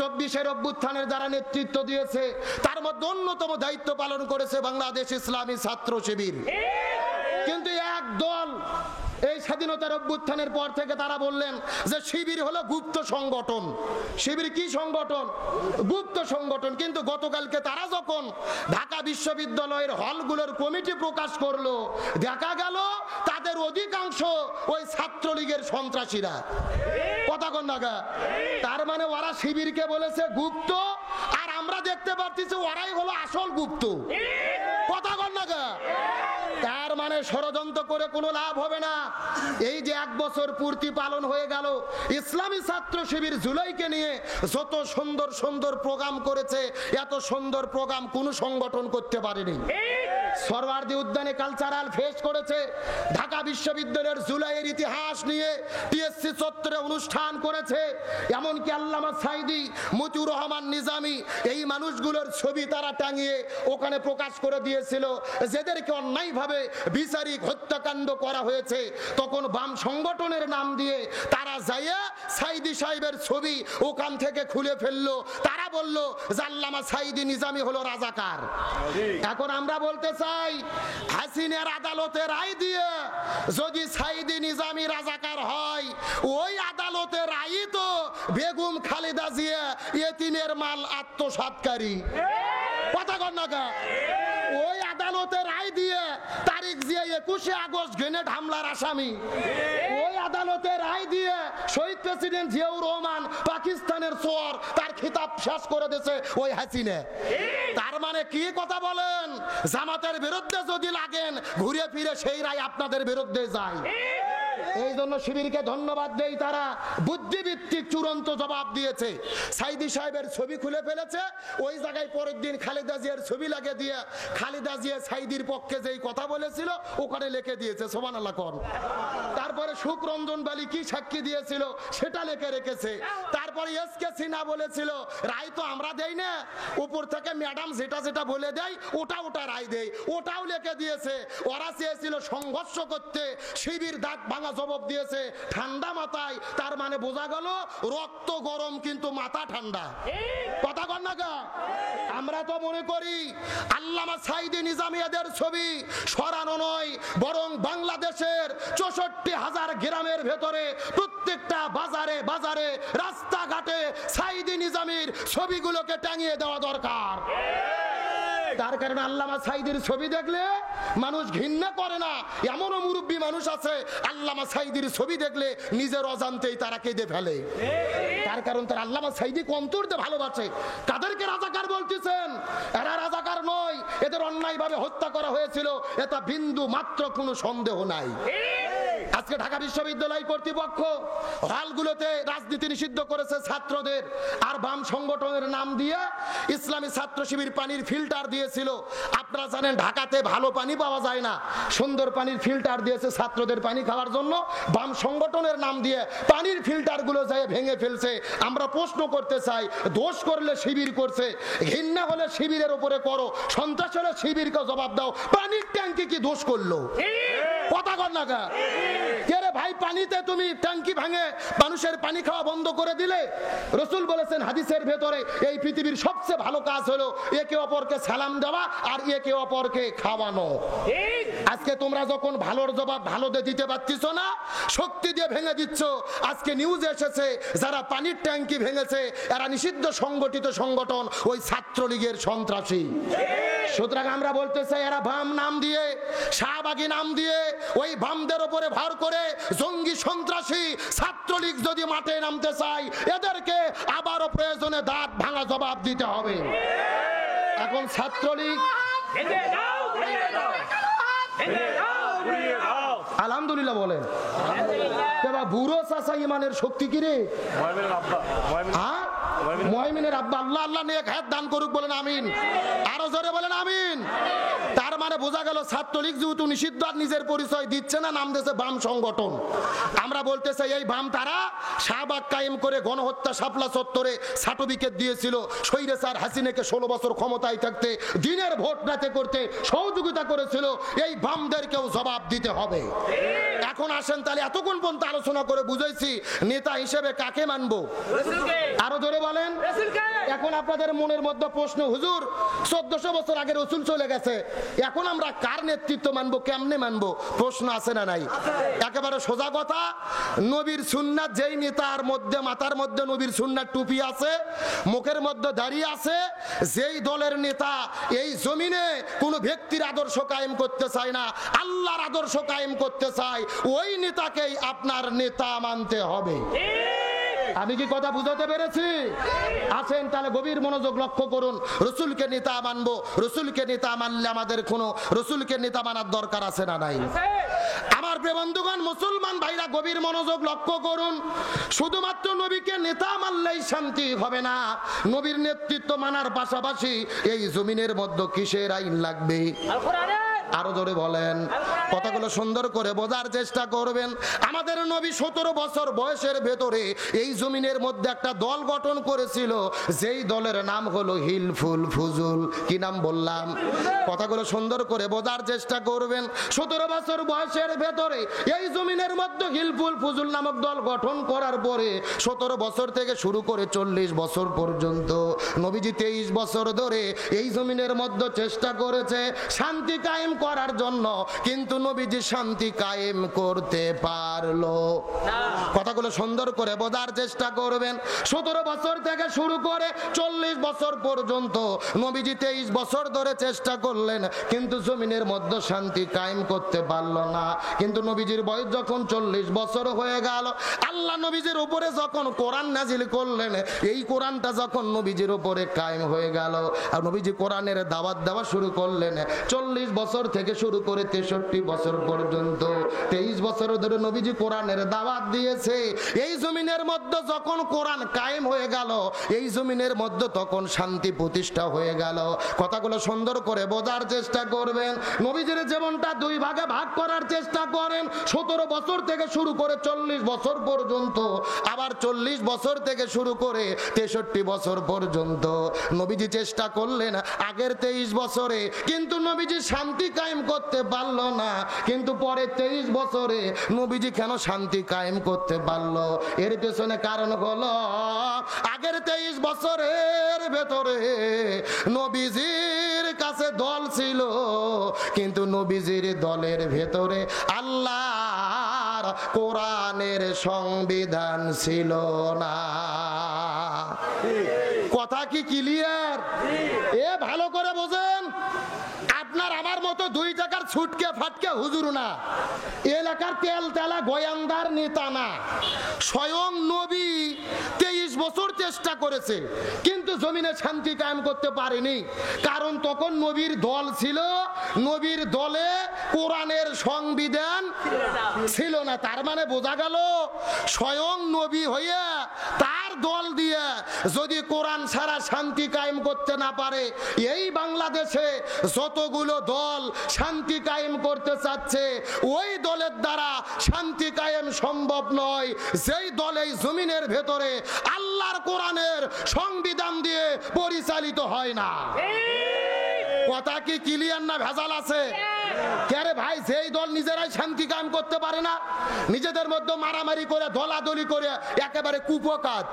24-এর অভ্যুত্থানের যারা নেতৃত্ব দিয়েছে তার মধ্যে অন্যতম দায়িত্ব পালন করেছে বাংলাদেশ ইসলামী ছাত্র শিবির। কিন্তু এক দল এই স্বাধীনতার অভ্যুত্থানের পর থেকে তারা বললেন যে শিবির হলো গুপ্ত সংগঠন। শিবির কি সংগঠন? গুপ্ত সংগঠন। কিন্তু গতকালকে তারা যখন ঢাকা বিশ্ববিদ্যালয়ের হলগুলোর কমিটি প্রকাশ করলো, দেখা গেল তাদের অধিকাংশ ওই ছাত্রলীগের সন্ত্রাসীরা। কথা কন না? তার মানে ওরা শিবিরকে বলেছে গুপ্ত, আর আমরা দেখতে পাচ্ছি ওরাই হলো আসল গুপ্ত। কথা কন না? তার মানে ষড়যন্ত্র করে কোনো লাভ হবে না। এই যে 1 বছর পূর্তি পালন হয়ে গেল, ইসলামী ছাত্র শিবির জুলাইকে নিয়ে যত সুন্দর সুন্দর প্রোগ্রাম করেছে, এত সুন্দর প্রোগ্রাম কোন সংগঠন করতে পারেনি। সরওয়ার্দী উদ্যানে কালচারাল ফেস্ট করেছে, ঢাকা বিশ্ববিদ্যালয়ের জুলাইয়ের ইতিহাস নিয়ে টিএসসি চত্বরে অনুষ্ঠান করেছে, এমনকি আল্লামা সাইদি, মতিউর রহমান নিজামী এই মানুষগুলোর ছবি তারা টাঙিয়ে ওখানে প্রকাশ করে দিয়েছিল, যাদেরকে অন্যায়ভাবে বিচারিক হত্যাকাণ্ড করা হয়েছে। তখন বাম সংগঠনের নাম দিয়ে তারা যাইয়া সাইদি সাহেবের ছবি ওখান থেকে খুলে ফেললো। তারা বলল যে আল্লামা সাইদি নিজামী হলো রাজাকার। এখন আমরা বলতে চাই, হাসিনার আদালতে রায় দিয়ে যদি সাইদি নিজামী রাজাকার হয়, ওই আদালতের রায়ই তো বেগম খালেদা জিয়া ইয়েতিমের মাল আত্মসাৎকারী। কথা কন না? ওই আদালতে রায় দিয়ে তারিখ জিয়া 21শে আগস্ট গ্রেনেড হামলার আসামি। ওই আদালতে রায় দিয়ে শহীদ প্রেসিডেন্ট জিয়াউর রহমান পাকিস্তানের চোর, তার খিতাব শেষ করে দিয়েছে ওই হাসিনা। তার মানে কি কথা বলেন? জামাতের বিরুদ্ধে যদি লাগেন, ঘুরে ফিরে সেই রায় আপনাদের বিরুদ্ধে যায়। এই জন্য শিবিরকে ধন্যবাদ দেই, তারা বুদ্ধিভিত্তিক চূড়ান্ত জবাব দিয়েছে। সাইদি সাহেবের ছবি খুলে ফেলেছে, ওই জায়গায় পরের দিন খালেদা জিয়ার ছবি লাগিয়ে দিয়ে খালেদা জিয়া সাইদির পক্ষে যেই কথা বলেছিল ওখানে লিখে দিয়েছে। সুবহানাল্লাহ কোন। তারপরে সুখরঞ্জন বালি কি সাক্ষী দিয়েছিল সেটা লিখে রেখেছে। তারপরে এসকে সিনহা বলেছিল রায় তো আমরা দেই না, উপর থেকে ম্যাডাম যেটা যেটা বলে দেয় ওটা রায় দেয়, ওটাও লিখে দিয়েছে। ওরা চেয়েছিল সংঘর্ষ করতে, শিবির দাঁত ভাঙা জবাব দিয়েছে ঠান্ডা মাথায়। তার মানে বোঝা গেল রক্ত গরম কিন্তু মাথা ঠান্ডা। কথা কন না? আমরা তো মনে করি আল্লামা সাইদি নিজামীদের ছবি সরানো নয়, বরং বাংলাদেশের 64,000 গ্রামের ভেতরে প্রত্যেকটা বাজারে বাজারে রাস্তাঘাটে সাইদি নিজামীর ছবিগুলোকে টাঙিয়ে দেওয়া দরকার। তার কারণে আল্লামা সাইদির ছবি দেখলে মানুষ ঘৃণা করে না। এমনও মুরব্বী মানুষ আছে আল্লামা সাইদির ছবি দেখলে নিজের অজান্তেই তারা কেঁদে ফেলে। তার কারণ তার আল্লামা সাইদি অন্তরতে ভালোবাসে। তাদেরকে রাজাকার বলতেছেন, এরা রাজাকার নয়, এদের অন্যায়ভাবে হত্যা করা হয়েছিল, এটা বিন্দু মাত্র কোনো সন্দেহ নাই। আজকে ঢাকা বিশ্ববিদ্যালয় কর্তৃপক্ষ হলগুলোতে রাজনীতি নিষিদ্ধ করেছে ছাত্রদের, আর বাম সংগঠনের নাম দিয়ে ইসলামী ছাত্র শিবির পানির ফিল্টার দিয়েছিল। আপনারা জানেন ঢাকাতে ভালো পানি পাওয়া যায় না, সুন্দর পানির ফিল্টার দিয়েছে ছাত্রদের পানি খাওয়ার জন্য। বাম সংগঠনের নাম দিয়ে পানির ফিল্টার গুলো যায় ভেঙে ফেলছে। আমরা প্রশ্ন করতে চাই, দোষ করলে শিবির করছে, ঘৃণা হলে শিবিরের উপরে করো, সন্ত্রাস হলে শিবিরকে জবাব দাও। পানির ট্যাঙ্কি কি দোষ করলো? কথা কর না গা কে রে ভাই? পানিতে তুমি ট্যাঙ্কি ভাঙে মানুষের পানি খাওয়া বন্ধ করে দিলে। রাসূল বলেছেন হাদিসের ভেতরে, এই পৃথিবীর সবচেয়ে ভালো কাজ হলো একে অপরকে সালাম দেওয়া আর একে অপরকে খাওয়ানো। আজকে তোমরা যখন ভালোর জবাব ভালো দিতে পারছিস না, শক্তি দিয়ে ভেঙে দিচ্ছ। আজকে নিউজ এসেছে যারা পানির ট্যাঙ্কি ভেঙেছে এরা নিষিদ্ধ সংগঠিত সংগঠন, ওই ছাত্রলীগের সন্ত্রাসী। সুতরাং আমরা বলতে চাই, এরা বাম নাম দিয়ে, শাহবাগী নাম দিয়ে, ওই বামদের উপরে ভর করে জঙ্গি সন্ত্রাসী ছাত্রলীগ যদি মাঠে নামতে চায়, এদেরকে আবারও প্রয়োজনে দাঁত ভাঙা জবাব দিতে হবে। এখন ছাত্রলীগ আলহামদুলিল্লাহ বলেন, বুড়ো চাচা ইমানের শক্তি কি রে? ময়মিনের আব্বা আল্লাহ আল্লাহ নেক হায়াত দান করুক, বলেন আমিন। আরো জোরে বলেন আমিন। তার মানে বোঝা গেল ছাত্রলীগ যেহেতু নিষিদ্ধ আর নিজের পরিচয় দিচ্ছে না, নাম দিয়েছে বাম সংগঠন। আমরা বলতে চাই এই বাম তারা শাহবাগ কায়েম করে গণহত্যা শাপলা চত্বরে সার্টিফিকেট দিয়েছিল স্বৈরাচার হাসিনাকে 16 বছর ক্ষমতায় থাকতে দিনের ভোট রাতে করতে সহযোগিতা করেছিল। এই বামদেরকেও জবাব দিতে হবে। এখন আসেন তাহলে এতক্ষণ পর্যন্ত আলোচনা করে বুঝাইছি নেতা হিসেবে কাকে মানবো? আরো জোরে বলেন। এখন আপনাদের মনের মধ্যে প্রশ্ন, হুজুর 1400 বছর আগে রসুল চলে গেছে, এখন আমরা কার নেতৃত্ব মানবো, কেমনে মানবো? প্রশ্ন আছে না নাই? একেবারে সোজা কথা, নবীর সুন্নাত যেই নেতার মধ্যে মাথার মধ্যে নবীর সুন্নাত টুপি আছে, মুখের মধ্যে দাড়ি আছে, যেই দলের নেতা এই জমিনে কোন ব্যক্তির আদর্শ কায়েম করতে চায় না, আল্লাহর আদর্শ কায়েম করতে চায়, ওই নেতাকেই আপনার নেতা মানতে হবে। আমি কি কথা বুঝাতে পেরেছি? আসেন তাহলে গভীর মনোযোগ লক্ষ্য করুন। রসুলকে নেতা মানবো, রসুলকে নেতা মানলে আমাদের কোনো রসুলকে নেতা মানার দরকার আছে না নাই? আমার প্রিয় বন্ধুগণ, মুসলমান ভাইরা গভীর মনোযোগ লক্ষ্য করুন। শুধুমাত্র নবীকে নেতা মানলেই শান্তি হবে না, নবীর নেতৃত্ব মানার পাশাপাশি এই জমিনের মধ্যে কিসের আইন লাগবে? আরো জোরে বলেন। কথাগুলো সুন্দর করে বোঝার চেষ্টা করবেন। আমাদের নবী 17 বছর বয়সের ভেতরে এই জমিনের মধ্যে একটা দল গঠন করেছিল, যেই দলের নাম হলো হিলফুল ফুজুল। কি নাম বললাম? কথাগুলো সুন্দর করে বোঝার চেষ্টা করবেন। 17 বছর বয়সের ভেতরে এই জমিনের মধ্যে হিলফুল ফুজুল নামক দল গঠন করার পরে 17 বছর থেকে শুরু করে 40 বছর পর্যন্ত নবীজি 23 বছর ধরে এই জমিনের মধ্যে চেষ্টা করেছে শান্তি কায়েম করার জন্য, কিন্তু নবীজি শান্তি কায়েম করতে পারলো না। কথাগুলো সুন্দর করে বোঝার চেষ্টা করবেন। 17 বছর থেকে শুরু করে 40 বছর পর্যন্ত নবীজি 23 বছর ধরে চেষ্টা করলেন, কিন্তু জমিনের মধ্যে শান্তি কায়েম করতে পারলো না। কিন্তু নবীজির বয়স যখন 40 বছর হয়ে গেল, আল্লাহ নবীজির উপরে যখন কোরআন নাজিল করলেন, এই কোরআনটা যখন নবীজির উপরে কায়েম হয়ে গেল আর নবীজি কোরআনের দাওয়াত দেওয়া শুরু করলেন, 40 বছর থেকে শুরু করে 63 বছর পর্যন্ত 23 বছর ধরে নবীজি কোরআনের দাওয়াত দিয়েছে। এই জমিনের মধ্যে যখন কোরআন কায়েম হয়ে গেল, এই জমিনের মধ্যে তখন শান্তি প্রতিষ্ঠা হয়ে গেল। কথাগুলো সুন্দর করে বোঝার চেষ্টা করবেন। নবীজির জীবনটা দুই ভাগে ভাগ করার চেষ্টা করেন। 17 বছর থেকে শুরু করে 40 বছর পর্যন্ত, আবার 40 বছর থেকে শুরু করে 63 বছর পর্যন্ত নবীজি চেষ্টা করলেন আগের 23 বছরে, কিন্তু নবীজি শান্তি কায়েম করতে পারলো না। কিন্তু পরে 23 বছরে নবীজি কেন শান্তি কায়েম করতে পারলো? এর পেছনে কারণ হলো আগের 23 বছরের ভেতরে নবীজির কাছে দল ছিল, কিন্তু নবীজির দলের ভেতরে আল্লাহর কোরআনের সংবিধান ছিল না। কথা কি ক্লিয়ার? এ ভালো করে বোঝেন। আপনার আমার মতো 2 টাকার ছুটকে ফাটকে হুজুর না, এলাকার তেল তেলা গোয়ান্দার নেতা না। স্বয়ং নবী 23 বছর চেষ্টা করেছে, কিন্তু জমিনে শান্তি কায়েম করতে পারেনি। কারণ তখন নবীর দল ছিল, নবীর দলে কোরআনের সংবিধান ছিল না। তার মানে বোঝা গেল স্বয়ং নবী হইয়া তার দল দিয়ে যদি কোরআন ছাড়া শান্তি কায়েম করতে না পারে, এই বাংলাদেশে যতগুলো দল শান্তি কায়েম করতে চাচ্ছে, ওই দলের দ্বারা শান্তি কায়েম সম্ভব নয়। যেই দল এই জমিনের ভেতরে আল্লাহর কোরআনের সংবিধান দিয়ে পরিচালিত হয় না। কথা কি ক্লিয়ার না ভেজাল আছে? কে ভাই, যেই দল নিজেরাই শান্তি কায়েম করতে পারে না, নিজেদের মধ্যে মারামারি করে দলাদলি করে একেবারে কুপকাত।